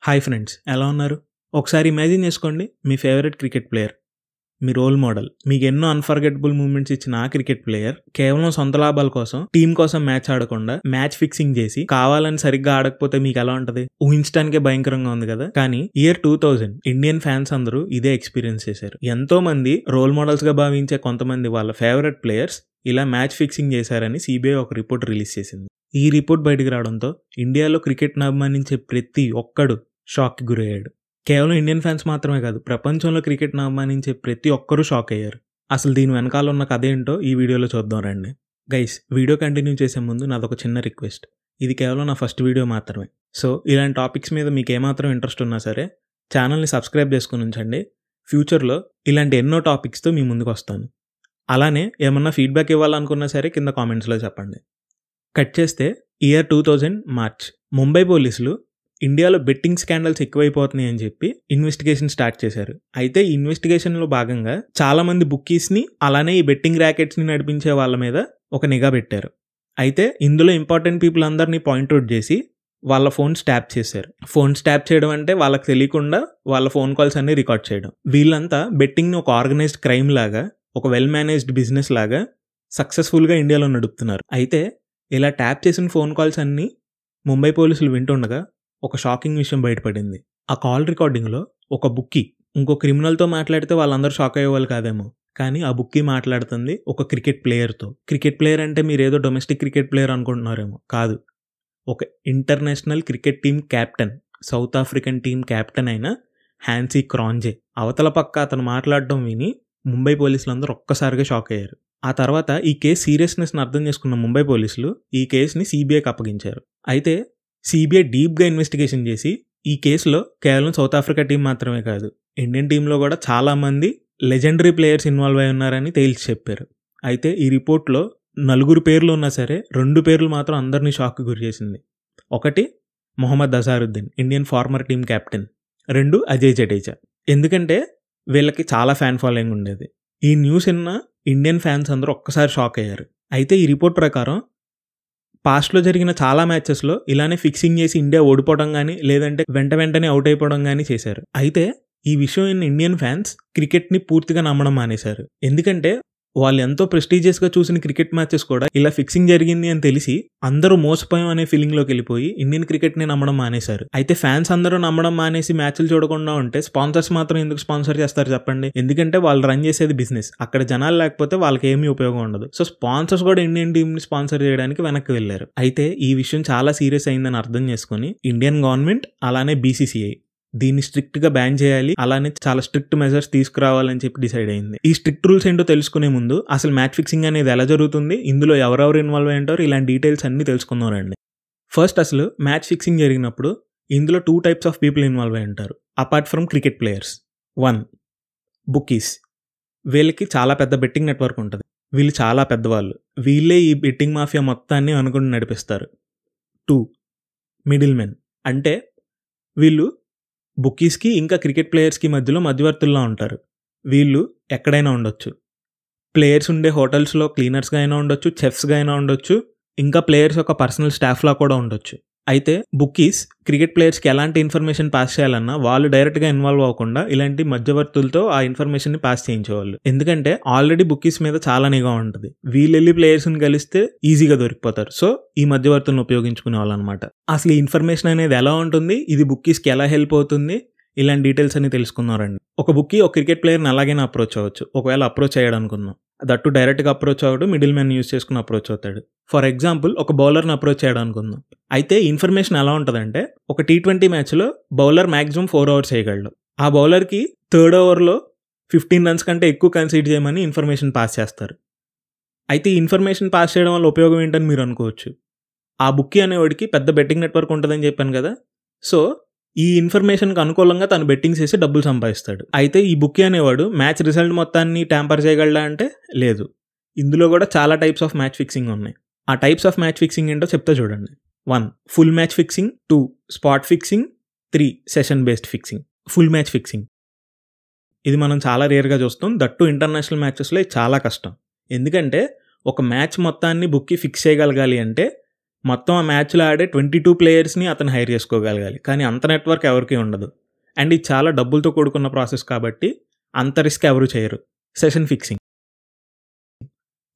Hi friends, ఎలా ఉన్నారు? ఒకసారి ఇమాజిన్ చేసుకోండి, మీ ఫేవరెట్ క్రికెట్ ప్లేయర్, మీ రోల్ మోడల్, మీకు ఎన్నో అన్ఫర్గెటబుల్ మూమెంట్స్ ఇచ్చిన ఆ క్రికెట్ ప్లేయర్ కేవలం సొంత లాభాల కోసం, టీం కోసం మ్యాచ్ ఆడకుండా మ్యాచ్ ఫిక్సింగ్ చేసి కావాలని సరిగ్గా ఆడకపోతే మీకు ఎలా ఉంటది? ఊహించడానికే భయంకరంగా ఉంది కదా. కానీ ఇయర్ 2000 ఇండియన్ ఫ్యాన్స్ అందరూ ఇదే ఎక్స్పీరియన్స్ చేశారు. ఎంతో మంది రోల్ మోడల్స్ గా భావించే కొంతమంది వాళ్ళ ఫేవరెట్ ప్లేయర్స్ ఇలా మ్యాచ్ ఫిక్సింగ్ చేశారని సిబిఐ ఒక రిపోర్ట్ రిలీజ్ చేసింది. ఈ రిపోర్ట్ బయటకు రావడంతో ఇండియాలో క్రికెట్ను అభిమానించే ప్రతి ఒక్కడు షాక్కి గురయ్యాడు. కేవలం ఇండియన్ ఫ్యాన్స్ మాత్రమే కాదు, ప్రపంచంలో క్రికెట్ను అభిమానించే ప్రతి ఒక్కరూ షాక్ అయ్యారు. అసలు దీని వెనకాల ఉన్న కథ ఏంటో ఈ వీడియోలో చూద్దాం రండి. గైస్, వీడియో కంటిన్యూ చేసే ముందు నాదొక చిన్న రిక్వెస్ట్. ఇది కేవలం నా ఫస్ట్ వీడియో మాత్రమే. సో ఇలాంటి టాపిక్స్ మీద మీకు ఏమాత్రం ఇంట్రెస్ట్ ఉన్నా సరే ఛానల్ని సబ్స్క్రైబ్ చేసుకుని ఉంచండి. ఫ్యూచర్లో ఇలాంటి ఎన్నో టాపిక్స్తో మీ ముందుకు వస్తాను. అలానే ఏమన్నా ఫీడ్బ్యాక్ ఇవ్వాలనుకున్నా సరే కింద కామెంట్స్లో చెప్పండి. కట్ చేస్తే ఇయర్ 2000 మార్చ్, ముంబై పోలీసులు ఇండియాలో బెట్టింగ్ స్కాండల్స్ ఎక్కువైపోతున్నాయి అని చెప్పి ఇన్వెస్టిగేషన్ స్టార్ట్ చేశారు. అయితే ఈ ఇన్వెస్టిగేషన్లో భాగంగా చాలా మంది బుక్కీస్ని అలానే ఈ బెట్టింగ్ ర్యాకెట్స్ని నడిపించే వాళ్ళ మీద ఒక నిఘా పెట్టారు. అయితే ఇందులో ఇంపార్టెంట్ పీపుల్ అందరినీ పాయింట్అవుట్ చేసి వాళ్ళ ఫోన్స్ ట్యాప్ చేశారు. ఫోన్స్ ట్యాప్ చేయడం అంటే వాళ్ళకి తెలియకుండా వాళ్ళ ఫోన్ కాల్స్ అన్ని రికార్డ్ చేయడం. వీళ్ళంతా బెట్టింగ్ని ఒక ఆర్గనైజ్డ్ క్రైమ్ లాగా, ఒక వెల్ మేనేజ్డ్ బిజినెస్ లాగా సక్సెస్ఫుల్గా ఇండియాలో నడుపుతున్నారు. అయితే ఇలా ట్యాప్ చేసిన ఫోన్ కాల్స్ అన్నీ ముంబై పోలీసులు వింటుండగా ఒక షాకింగ్ విషయం బయటపడింది. ఆ కాల్ రికార్డింగ్లో ఒక బుక్కీ ఇంకో క్రిమినల్తో మాట్లాడితే వాళ్ళందరూ షాక్ అయ్యేవాళ్ళు కాదేమో, కానీ ఆ బుక్కీ మాట్లాడుతుంది ఒక క్రికెట్ ప్లేయర్తో. క్రికెట్ ప్లేయర్ అంటే మీరు ఏదో డొమెస్టిక్ క్రికెట్ ప్లేయర్ అనుకుంటున్నారేమో, కాదు. ఒక international cricket team captain, south African team captain అయిన హ్యాన్సీ క్రాంజే. అవతల పక్క అతను మాట్లాడడం విని ముంబై పోలీసులందరూ ఒక్కసారిగా షాక్ అయ్యారు. ఆ తర్వాత ఈ కేసు సీరియస్నెస్ని అర్థం చేసుకున్న ముంబై పోలీసులు ఈ కేసుని సిబిఐకి అప్పగించారు. అయితే సిబిఐ డీప్గా ఇన్వెస్టిగేషన్ చేసి ఈ కేసులో కేవలం సౌత్ ఆఫ్రికా టీం మాత్రమే కాదు, ఇండియన్ టీంలో కూడా చాలామంది లెజెండరీ ప్లేయర్స్ ఇన్వాల్వ్ అయి ఉన్నారని తేల్చి చెప్పారు. అయితే ఈ రిపోర్ట్లో 4 పేర్లు ఉన్నా సరే 2 పేర్లు మాత్రం అందరినీ షాక్కి గురి చేసింది. ఒకటి Mohammad Azharuddin, Indian former team captain. 2 Ajay Jadeja. ఎందుకంటే వీళ్ళకి చాలా ఫ్యాన్ ఫాలోయింగ్ ఉండేది. ఈ న్యూస్ విన్న ఇండియన్ ఫ్యాన్స్ అందరూ ఒక్కసారి షాక్ అయ్యారు. అయితే ఈ రిపోర్ట్ ప్రకారం పాస్ట్లో జరిగిన చాలా మ్యాచెస్లో ఇలానే ఫిక్సింగ్ చేసి ఇండియా ఓడిపోవడం కానీ లేదంటే వెంటనే అవుట్ అయిపోవడం కానీ చేశారు. అయితే ఈ విషయం ఇండియన్ ఫ్యాన్స్ క్రికెట్ని పూర్తిగా నమ్మడం మానేశారు. ఎందుకంటే వాళ్ళు ఎంతో ప్రెస్టీజియస్గా చూసిన క్రికెట్ మ్యాచెస్ కూడా ఇలా ఫిక్సింగ్ జరిగింది అని తెలిసి అందరూ మోసపోయాం అనే ఫీలింగ్లోకి వెళ్ళిపోయి ఇండియన్ క్రికెట్ని నమ్మడం మానేశారు. అయితే ఫ్యాన్స్ అందరూ నమ్మడం మానేసి మ్యాచ్లు చూడకుండా ఉంటే స్పాన్సర్స్ మాత్రం ఎందుకు స్పాన్సర్ చేస్తారు చెప్పండి? ఎందుకంటే వాళ్ళు రన్ చేసేది బిజినెస్. అక్కడ జనాలు లేకపోతే వాళ్ళకి ఏమీ ఉపయోగం ఉండదు. సో స్పాన్సర్స్ కూడా ఇండియన్ టీంని స్పాన్సర్ చేయడానికి వెనక్కి వెళ్ళారు. అయితే ఈ విషయం చాలా సీరియస్ అయిందని అర్థం చేసుకుని ఇండియన్ గవర్నమెంట్ అలానే బీసీసీఐ దీన్ని స్ట్రిక్ట్గా బ్యాన్ చేయాలి, అలానే చాలా స్ట్రిక్ట్ మెజర్స్ తీసుకురావాలని చెప్పి డిసైడ్ అయింది. ఈ స్ట్రిక్ట్ రూల్స్ ఏంటో తెలుసుకునే ముందు అసలు మ్యాచ్ ఫిక్సింగ్ అనేది ఎలా జరుగుతుంది, ఇందులో ఎవరెవరు ఇన్వాల్వ్ అయి ఉంటారు, ఇలాంటి డీటెయిల్స్ అన్ని తెలుసుకుందాం రండి. ఫస్ట్ అసలు మ్యాచ్ ఫిక్సింగ్ జరిగినప్పుడు ఇందులో 2 టైప్స్ ఆఫ్ పీపుల్ ఇన్వాల్వ్ అయి ఉంటారు apart from cricket players. 1 bookies. వీళ్ళకి చాలా పెద్ద బెట్టింగ్ నెట్వర్క్ ఉంటుంది. వీళ్ళు చాలా పెద్దవాళ్ళు. వీళ్ళే ఈ బెట్టింగ్ మాఫియా మొత్తాన్ని అనుకుని నడిపిస్తారు. 2 మిడిల్ మెన్. అంటే వీళ్ళు బుక్కీస్కి ఇంకా క్రికెట్ ప్లేయర్స్కి మధ్యలో మధ్యవర్తుల్లో ఉంటారు. వీళ్ళు ఎక్కడైనా ఉండొచ్చు. ప్లేయర్స్ ఉండే హోటల్స్లో క్లీనర్స్గా అయినా ఉండొచ్చు, చెఫ్స్గా అయినా ఉండొచ్చు, ఇంకా ప్లేయర్స్ యొక్క పర్సనల్ స్టాఫ్లా కూడా ఉండొచ్చు. అయితే బుక్కీస్ క్రికెట్ ప్లేయర్స్కి ఎలాంటి ఇన్ఫర్మేషన్ పాస్ చేయాలన్నా వాళ్ళు డైరెక్ట్గా ఇన్వాల్వ్ అవ్వకుండా ఇలాంటి మధ్యవర్తులతో ఆ ఇన్ఫర్మేషన్ని పాస్ చేయించేవాళ్ళు. ఎందుకంటే ఆల్రెడీ బుక్కీస్ మీద చాలా నిఘా ఉంటుంది. వీళ్ళు వెళ్ళి ప్లేయర్స్ని కలిస్తే ఈజీగా దొరికిపోతారు. సో ఈ మధ్యవర్తులను ఉపయోగించుకునే వాళ్ళు అనమాట. అసలు ఈ ఇన్ఫర్మేషన్ అనేది ఎలా ఉంటుంది, ఇది బుక్కీస్కి ఎలా హెల్ప్ అవుతుంది, ఇలాంటి డీటెయిల్స్ అన్ని తెలుసుకున్నారండి. ఒక బుక్కీ ఒక క్రికెట్ ప్లేయర్ని అలాగైనా అప్రోచ్ అవ్వచ్చు. ఒకవేళ అప్రోచ్ అయ్యాడు అనుకుందాం, దట్టు డైరెక్ట్గా అప్రోచ్ అవ్వడు, మిడిల్ మ్యాన్ యూజ్ చేసుకుని అప్రోచ్ అవుతాడు. ఫర్ ఎగ్జాంపుల్ ఒక బౌలర్ని అప్రోచ్ చేయడం అనుకుందాం. అయితే ఇన్ఫర్మేషన్ ఎలా ఉంటుందంటే ఒక T20 మ్యాచ్లో బౌలర్ మ్యాక్సిమం 4 ఓవర్స్ చేయగలడు. ఆ బౌలర్కి 3rd ఓవర్లో 15 రన్స్ కంటే ఎక్కువ కన్సీడ్ చేయమని ఇన్ఫర్మేషన్ పాస్ చేస్తారు. అయితే ఈ ఇన్ఫర్మేషన్ పాస్ చేయడం వల్ల ఉపయోగం ఏంటని మీరు అనుకోవచ్చు. ఆ బుక్కీ అనేవాడికి పెద్ద బెట్టింగ్ నెట్వర్క్ ఉంటుందని చెప్పాను కదా, సో ఈ ఇన్ఫర్మేషన్కి అనుకూలంగా తను బెట్టింగ్స్ చేసి డబ్బులు సంపాదిస్తాడు. అయితే ఈ బుక్కీ అనేవాడు మ్యాచ్ రిజల్ట్ మొత్తాన్ని ట్యాంపర్ చేయగలడా అంటే లేదు. ఇందులో కూడా చాలా టైప్స్ ఆఫ్ మ్యాచ్ ఫిక్సింగ్ ఉన్నాయి. ఆ టైప్స్ ఆఫ్ మ్యాచ్ ఫిక్సింగ్ ఏంటో చెప్తా చూడండి. 1 full match fixing, 2 spot fixing, 3 session based fixing. Full match fixing ఇది మనం చాలా రేర్గా చూస్తాం. దట్టు ఇంటర్నేషనల్ మ్యాచెస్లో చాలా కష్టం. ఎందుకంటే ఒక మ్యాచ్ మొత్తాన్ని బుక్కీ ఫిక్స్ చేయగలగాలి అంటే మొత్తం ఆ మ్యాచ్లో ఆడే 22 ప్లేయర్స్ని అతను హైర్ చేసుకోగలగాలి. కానీ అంత నెట్వర్క్ ఎవరికీ ఉండదు. అండ్ ఇది చాలా డబ్బులతో కూడుకున్న ప్రాసెస్ కాబట్టి అంత రిస్క్ ఎవరు చేయరు. Session fixing.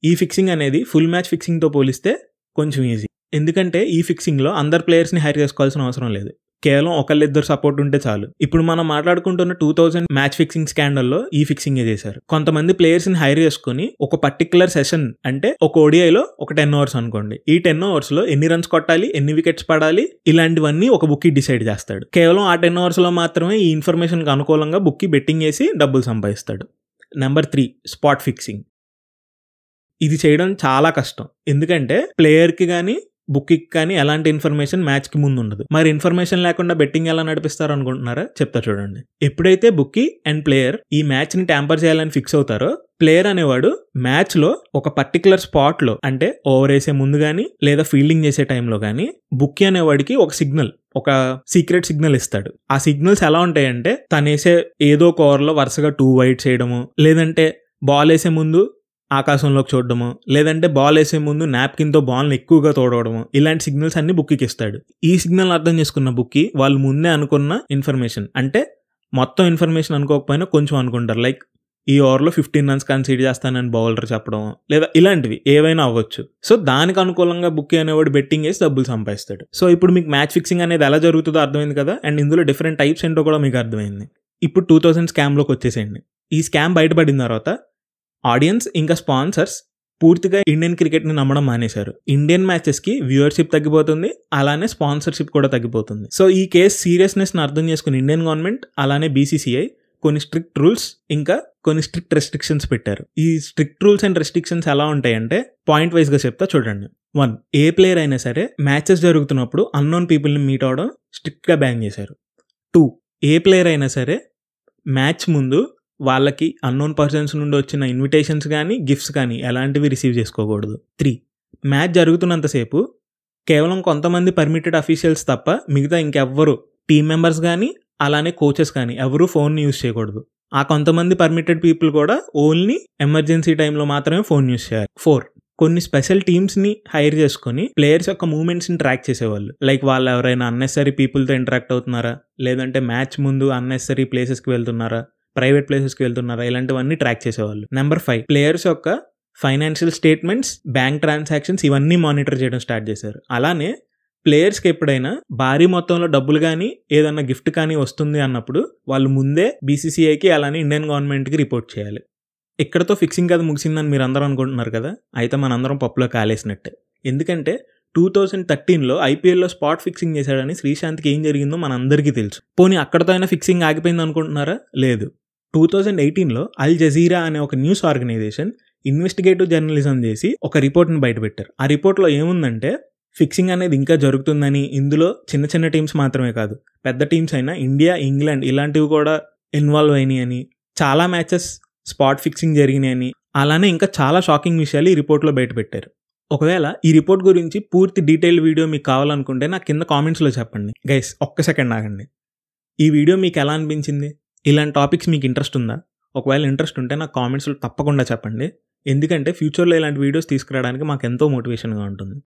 ఈ ఫిక్సింగ్ అనేది ఫుల్ మ్యాచ్ ఫిక్సింగ్తో పోలిస్తే కొంచెం ఈజీ. ఎందుకంటే ఈ ఫిక్సింగ్లో అందరు ప్లేయర్స్ని హైర్ చేసుకోవాల్సిన అవసరం లేదు. కేవలం ఒకళ్ళిద్దరు సపోర్ట్ ఉంటే చాలు. ఇప్పుడు మనం మాట్లాడుకుంటున్న 2000 మ్యాచ్ ఫిక్సింగ్ స్కాండల్లో ఈ ఫిక్సింగే చేశారు. కొంతమంది ప్లేయర్స్ని హైర్ చేసుకుని ఒక పర్టికులర్ సెషన్, అంటే ఒక ఓడిఐలో ఒక 10 ఓవర్స్ అనుకోండి, ఈ 10 ఓవర్స్లో ఎన్ని రన్స్ కొట్టాలి, ఎన్ని వికెట్స్ పడాలి, ఇలాంటివన్నీ ఒక బుక్కీ డిసైడ్ చేస్తాడు. కేవలం ఆ 10 ఓవర్స్లో మాత్రమే ఈ ఇన్ఫర్మేషన్కి అనుకూలంగా బుక్కీ బెట్టింగ్ వేసి డబ్బులు సంపాదిస్తాడు. Number 3, spot fixing. ఇది చేయడం చాలా కష్టం. ఎందుకంటే ప్లేయర్కి కానీ బుక్కి కానీ ఎలాంటి ఇన్ఫర్మేషన్ మ్యాచ్కి ముందు ఉండదు. మరి ఇన్ఫర్మేషన్ లేకుండా బెట్టింగ్ ఎలా నడిపిస్తారు అనుకుంటున్నారా? చెప్తా చూడండి. ఎప్పుడైతే బుక్కీ అండ్ ప్లేయర్ ఈ మ్యాచ్ని ట్యాంపర్ చేయాలని ఫిక్స్ అవుతారో, ప్లేయర్ అనేవాడు మ్యాచ్లో ఒక పర్టికులర్ స్పాట్లో, అంటే ఓవర్ వేసే ముందు కానీ లేదా ఫీల్డింగ్ చేసే టైంలో కానీ బుక్కీ అనేవాడికి ఒక సిగ్నల్, ఒక సీక్రెట్ సిగ్నల్ ఇస్తాడు. ఆ సిగ్నల్స్ ఎలా ఉంటాయంటే తను వేసే ఏదో ఒక ఓవర్లో వరుసగా 2 వైడ్ చేయడము, లేదంటే బాల్ వేసే ముందు ఆకాశంలోకి చూడడము, లేదంటే బాల్ వేసే ముందు నాప్కిన్తో బాల్ని ఎక్కువగా తోడవడము, ఇలాంటి సిగ్నల్స్ అన్ని బుక్కీకి ఇస్తాడు. ఈ సిగ్నల్ అర్థం చేసుకున్న బుక్కీ వాళ్ళు ముందే అనుకున్న ఇన్ఫర్మేషన్, అంటే మొత్తం ఇన్ఫర్మేషన్ అనుకోకపోయినా కొంచెం అనుకుంటారు, లైక్ ఈ ఓవర్లో 15 రన్స్ కన్సీడ్ చేస్తానని బౌలర్ చెప్పడం, లేదా ఇలాంటివి ఏవైనా అవ్వచ్చు. సో దానికి అనుకూలంగా బుక్కీ అనేవాడు బెట్టింగ్ వేసి డబ్బులు సంపాదిస్తాడు. సో ఇప్పుడు మీకు మ్యాచ్ ఫిక్సింగ్ అనేది ఎలా జరుగుతుందో అర్థమైంది కదా, అండ్ ఇందులో డిఫరెంట్ టైప్స్ ఏంటో కూడా మీకు అర్థమైంది. ఇప్పుడు 2000 స్కామ్లోకి వచ్చేసేయండి. ఈ స్కామ్ బయటపడిన తర్వాత ఆడియన్స్ ఇంకా స్పాన్సర్స్ పూర్తిగా ఇండియన్ క్రికెట్ని నమ్మడం మానేశారు. ఇండియన్ మ్యాచెస్కి వ్యూవర్షిప్ తగ్గిపోతుంది, అలానే స్పాన్సర్షిప్ కూడా తగ్గిపోతుంది. సో ఈ కేసు సీరియస్నెస్ని అర్థం చేసుకుని ఇండియన్ గవర్నమెంట్ అలానే BCCI కొన్ని స్ట్రిక్ట్ రూల్స్ ఇంకా కొన్ని స్ట్రిక్ట్ రెస్ట్రిక్షన్స్ పెట్టారు. ఈ స్ట్రిక్ట్ రూల్స్ అండ్ రెస్ట్రిక్షన్స్ ఎలా ఉంటాయంటే పాయింట్ వైజ్గా చెప్తా చూడండి. 1, ఏ ప్లేయర్ అయినా సరే మ్యాచెస్ జరుగుతున్నప్పుడు అన్నోన్ పీపుల్ని మీట్ అవడం స్ట్రిక్ట్గా బ్యాన్ చేశారు. 2, ఏ ప్లేయర్ అయినా సరే మ్యాచ్ ముందు వాళ్ళకి అన్నోన్ పర్సన్స్ నుండి వచ్చిన ఇన్విటేషన్స్ కానీ గిఫ్ట్స్ కానీ ఎలాంటివి రిసీవ్ చేసుకోకూడదు. 3, మ్యాచ్ జరుగుతున్నంతసేపు కేవలం కొంతమంది పర్మిటెడ్ అఫీషియల్స్ తప్ప మిగతా ఇంకెవ్వరు టీమ్ మెంబర్స్ కానీ అలానే కోచెస్ కానీ ఎవరు ఫోన్ని యూజ్ చేయకూడదు. ఆ కొంతమంది పర్మిటెడ్ పీపుల్ కూడా ఓన్లీ ఎమర్జెన్సీ టైంలో మాత్రమే ఫోన్ యూజ్ చేయాలి. 4, కొన్ని స్పెషల్ టీమ్స్ని హైర్ చేసుకుని ప్లేయర్స్ యొక్క మూమెంట్స్ని ట్రాక్ చేసేవాళ్ళు. లైక్ వాళ్ళు ఎవరైనా అన్నెసరీ పీపుల్తో ఇంటరాక్ట్ అవుతున్నారా, లేదంటే మ్యాచ్ ముందు అన్నెసరీ ప్లేసెస్కి వెళ్తున్నారా, ప్రైవేట్ ప్లేసెస్కి వెళ్తున్నారా, ఇలాంటివన్నీ ట్రాక్ చేసేవాళ్ళు. నెంబర్ 5, ప్లేయర్స్ యొక్క ఫైనాన్షియల్ స్టేట్మెంట్స్, బ్యాంక్ ట్రాన్సాక్షన్స్ ఇవన్నీ మానిటర్ చేయడం స్టార్ట్ చేశారు. అలానే ప్లేయర్స్కి ఎప్పుడైనా భారీ మొత్తంలో డబ్బులు కానీ ఏదన్నా గిఫ్ట్ కానీ వస్తుంది అన్నప్పుడు వాళ్ళు ముందే BCCIకి అలానే ఇండియన్ గవర్నమెంట్కి రిపోర్ట్ చేయాలి. ఇక్కడతో ఫిక్సింగ్ కథ ముగిసిందని మీరు అందరూ అనుకుంటున్నారు కదా, అయితే మనందరం పప్పులో కాలేసినట్టే. ఎందుకంటే 2013లో IPLలో స్పాట్ ఫిక్సింగ్ చేశాడని శ్రీశాంత్కి ఏం జరిగిందో మనందరికీ తెలుసు. పోనీ అక్కడతో అయినా ఫిక్సింగ్ ఆగిపోయింది అనుకుంటున్నారా? లేదు. 2018లో అల్ జజీరా అనే ఒక న్యూస్ ఆర్గనైజేషన్ ఇన్వెస్టిగేటివ్ జర్నలిజం చేసి ఒక రిపోర్ట్ని బయటపెట్టారు. ఆ రిపోర్ట్లో ఏముందంటే ఫిక్సింగ్ అనేది ఇంకా జరుగుతుందని, ఇందులో చిన్న చిన్న టీమ్స్ మాత్రమే కాదు పెద్ద టీమ్స్ అయినా ఇండియా, ఇంగ్లాండ్ ఇలాంటివి కూడా ఇన్వాల్వ్ అయినాయి అని, చాలా మ్యాచెస్ స్పాట్ ఫిక్సింగ్ జరిగినాయని, అలానే ఇంకా చాలా షాకింగ్ విషయాలు ఈ రిపోర్ట్లో బయటపెట్టారు. ఒకవేళ ఈ రిపోర్ట్ గురించి పూర్తి డీటెయిల్ వీడియో మీకు కావాలనుకుంటే నాకు కింద కామెంట్స్లో చెప్పండి. గైస్ ఒక్క సెకండ్ ఆగండి. ఈ వీడియో మీకు ఎలా అనిపించింది? ఇలాంటి టాపిక్స్ మీకు ఇంట్రెస్ట్ ఉందా? ఒకవేళ ఇంట్రెస్ట్ ఉంటే నాకు కామెంట్స్లో తప్పకుండా చెప్పండి. ఎందుకంటే ఫ్యూచర్లో ఇలాంటి వీడియోస్ తీసుకురావడానికి మాకు ఎంతో మోటివేషన్గా ఉంటుంది.